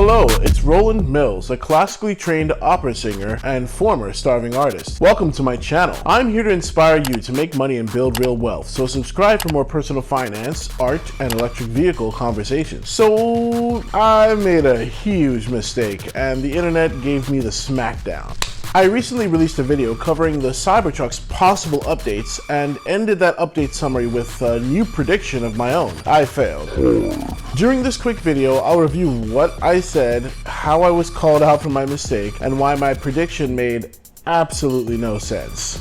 Hello, it's Roland Mills, a classically trained opera singer and former starving artist. Welcome to my channel. I'm here to inspire you to make money and build real wealth, so subscribe for more personal finance, art, and electric vehicle conversations. So, I made a huge mistake, and the internet gave me the smackdown. I recently released a video covering the Cybertruck's possible updates and ended that update summary with a new prediction of my own. I failed. During this quick video, I'll review what I said, how I was called out for my mistake, and why my prediction made absolutely no sense.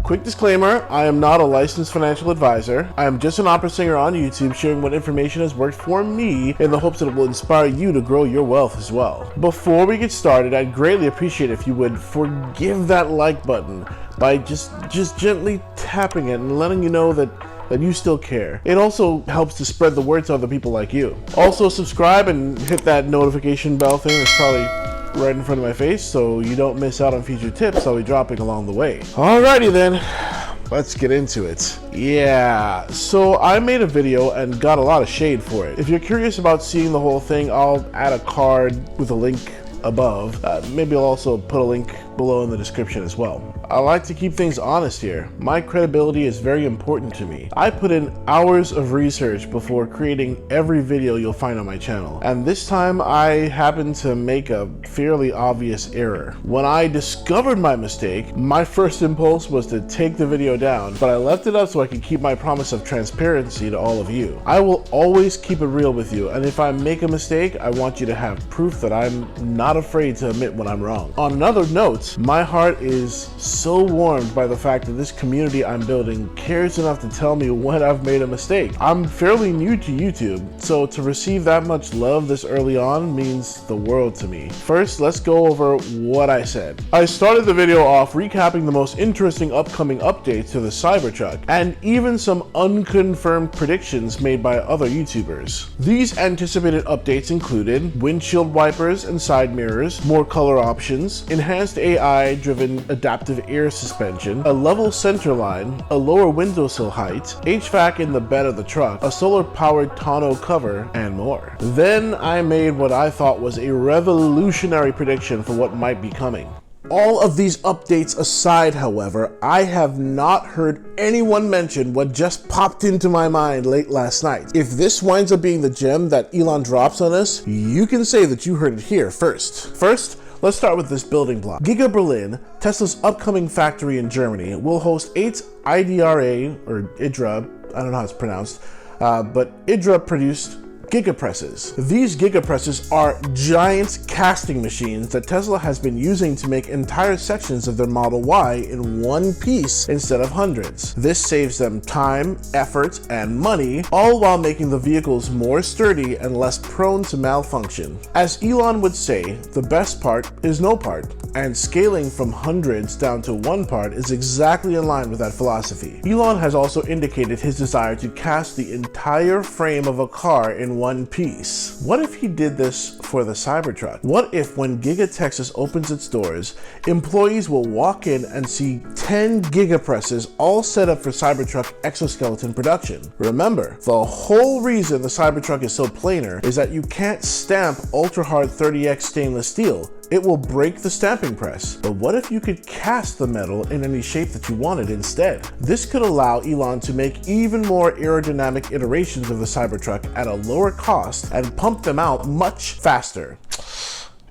Quick disclaimer, I am not a licensed financial advisor. I am just an opera singer on YouTube sharing what information has worked for me in the hopes that it will inspire you to grow your wealth as well. Before we get started, I'd greatly appreciate if you would forgive that like button by just gently tapping it and letting you know that you still care. It also helps to spread the word to other people like you. Also subscribe and hit that notification bell thing. It's probably right in front of my face so you don't miss out on future tips I'll be dropping along the way. Alrighty then, let's get into it. Yeah, so I made a video and got a lot of shade for it. If you're curious about seeing the whole thing, I'll add a card with a link above. Maybe I'll also put a link below in the description as well. I like to keep things honest here. My credibility is very important to me. I put in hours of research before creating every video you'll find on my channel. And this time I happened to make a fairly obvious error. When I discovered my mistake, my first impulse was to take the video down, but I left it up so I could keep my promise of transparency to all of you. I will always keep it real with you, and if I make a mistake, I want you to have proof that I'm not afraid to admit when I'm wrong. On another note, my heart is so warmed by the fact that this community I'm building cares enough to tell me when I've made a mistake. I'm fairly new to YouTube, so to receive that much love this early on means the world to me. First, let's go over what I said. I started the video off recapping the most interesting upcoming updates to the Cybertruck, and even some unconfirmed predictions made by other YouTubers. These anticipated updates included windshield wipers and side mirrors, more color options, enhanced AI-driven adaptive air suspension, a level center line, a lower windowsill height, HVAC in the bed of the truck, a solar-powered tonneau cover, and more. Then I made what I thought was a revolutionary prediction for what might be coming. All of these updates aside, however, I have not heard anyone mention what just popped into my mind late last night. If this winds up being the gem that Elon drops on us, you can say that you heard it here first. First, let's start with this building block. Giga Berlin, Tesla's upcoming factory in Germany, will host 8 IDRA, or IDRA, I don't know how it's pronounced, but IDRA-produced gigapresses. These gigapresses are giant casting machines that Tesla has been using to make entire sections of their Model Y in one piece instead of hundreds. This saves them time, effort, and money, all while making the vehicles more sturdy and less prone to malfunction. As Elon would say, the best part is no part, and scaling from hundreds down to one part is exactly in line with that philosophy. Elon has also indicated his desire to cast the entire frame of a car in one piece. What if he did this for the Cybertruck? What if when Giga Texas opens its doors, employees will walk in and see 10 gigapresses all set up for Cybertruck exoskeleton production? Remember, the whole reason the Cybertruck is so planar is that you can't stamp ultra-hard 30X stainless steel. It will break the stamping press. But what if you could cast the metal in any shape that you wanted instead? This could allow Elon to make even more aerodynamic iterations of the Cybertruck at a lower cost and pump them out much faster.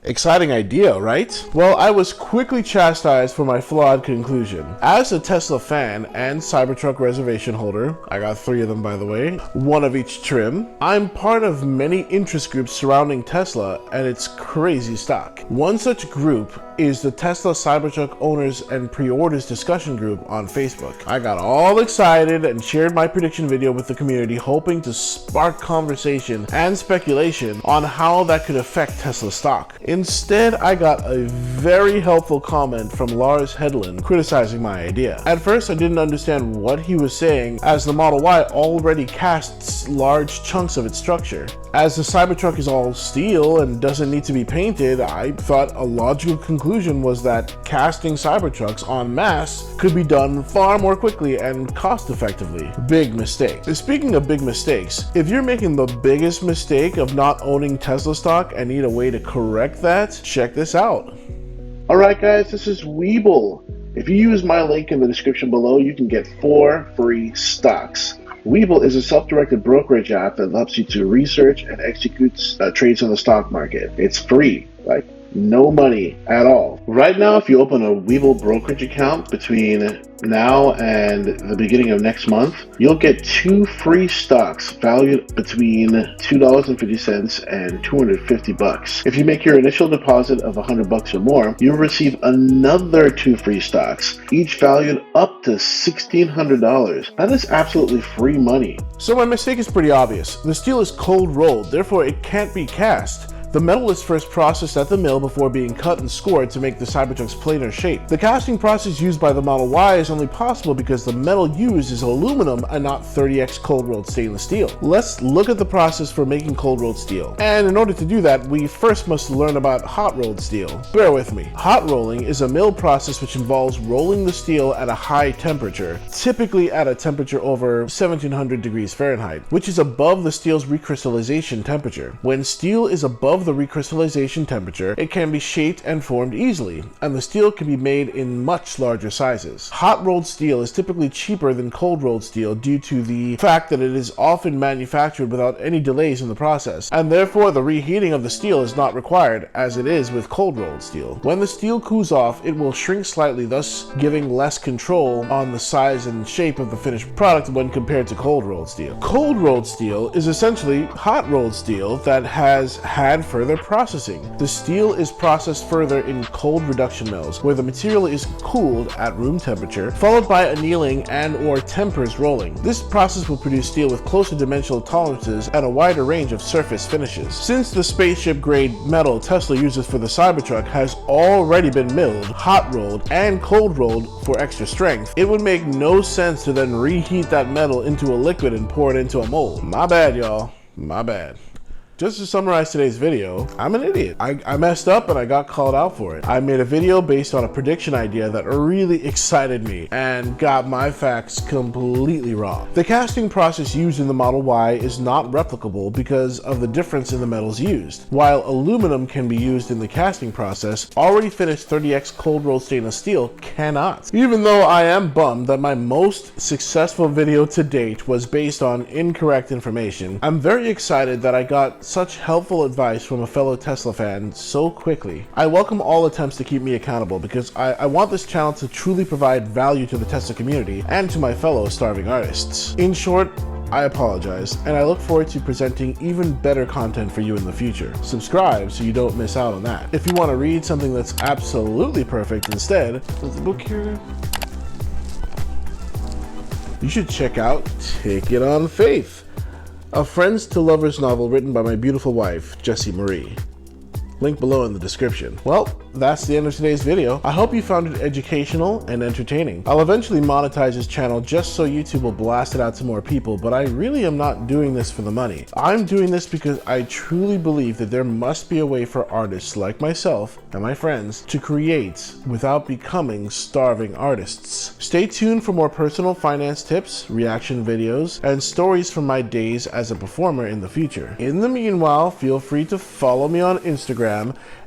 Exciting idea, right? Well, I was quickly chastised for my flawed conclusion. As a Tesla fan and Cybertruck reservation holder, I got 3 of them by the way, one of each trim, I'm part of many interest groups surrounding Tesla and its crazy stock. One such group is the Tesla Cybertruck owners and pre-orders discussion group on Facebook. I got all excited and shared my prediction video with the community, hoping to spark conversation and speculation on how that could affect Tesla stock. Instead, I got a very helpful comment from Lars Hedlund criticizing my idea. At first, I didn't understand what he was saying, as the Model Y already casts large chunks of its structure. As the Cybertruck is all steel and doesn't need to be painted, I thought a logical conclusion was that casting Cybertrucks en masse could be done far more quickly and cost effectively. Big mistake. Speaking of big mistakes, if you're making the biggest mistake of not owning Tesla stock and need a way to correct that, check this out. Alright guys, this is Weeble. If you use my link in the description below, you can get 4 free stocks. Weeble is a self-directed brokerage app that helps you to research and execute trades on the stock market. It's free, like no money at all. Right now, if you open a Weeble brokerage account between now and the beginning of next month, you'll get 2 free stocks valued between $2.50 and $250. If you make your initial deposit of $100 or more, you'll receive another 2 free stocks, each valued up to $1,600. That is absolutely free money. So my mistake is pretty obvious. The steel is cold rolled, therefore it can't be cast. The metal is first processed at the mill before being cut and scored to make the Cybertruck's planar shape. The casting process used by the Model Y is only possible because the metal used is aluminum and not 30x cold-rolled stainless steel. Let's look at the process for making cold-rolled steel. And in order to do that, we first must learn about hot-rolled steel. Bear with me. Hot rolling is a mill process which involves rolling the steel at a high temperature, typically at a temperature over 1700 degrees Fahrenheit, which is above the steel's recrystallization temperature. When steel is above the recrystallization temperature, it can be shaped and formed easily, and the steel can be made in much larger sizes. Hot rolled steel is typically cheaper than cold rolled steel due to the fact that it is often manufactured without any delays in the process, and therefore the reheating of the steel is not required, as it is with cold rolled steel. When the steel cools off, it will shrink slightly, thus giving less control on the size and shape of the finished product when compared to cold rolled steel. Cold rolled steel is essentially hot rolled steel that has had further processing. The steel is processed further in cold reduction mills, where the material is cooled at room temperature, followed by annealing and/or tempers rolling. This process will produce steel with closer dimensional tolerances and a wider range of surface finishes. Since the spaceship-grade metal Tesla uses for the Cybertruck has already been milled, hot rolled, and cold rolled for extra strength, it would make no sense to then reheat that metal into a liquid and pour it into a mold. My bad, y'all. My bad. Just to summarize today's video, I'm an idiot. I messed up and I got called out for it. I made a video based on a prediction idea that really excited me and got my facts completely wrong. The casting process used in the Model Y is not replicable because of the difference in the metals used. While aluminum can be used in the casting process, already finished 30x cold rolled stainless steel cannot. Even though I am bummed that my most successful video to date was based on incorrect information, I'm very excited that I got such helpful advice from a fellow Tesla fan so quickly. I welcome all attempts to keep me accountable because I want this channel to truly provide value to the Tesla community and to my fellow starving artists. In short, I apologize, and I look forward to presenting even better content for you in the future. Subscribe so you don't miss out on that. If you want to read something that's absolutely perfect instead, there's a book here. You should check out Ticket on Faith, a friends to lovers novel written by my beautiful wife, Jessie Marie. Link below in the description. Well, that's the end of today's video. I hope you found it educational and entertaining. I'll eventually monetize this channel just so YouTube will blast it out to more people, but I really am not doing this for the money. I'm doing this because I truly believe that there must be a way for artists like myself and my friends to create without becoming starving artists. Stay tuned for more personal finance tips, reaction videos, and stories from my days as a performer in the future. In the meanwhile, feel free to follow me on Instagram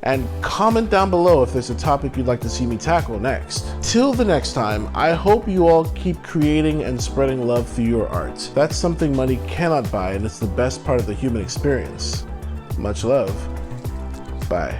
and comment down below if there's a topic you'd like to see me tackle next. Till the next time, I hope you all keep creating and spreading love through your art. That's something money cannot buy, and it's the best part of the human experience. Much love. Bye.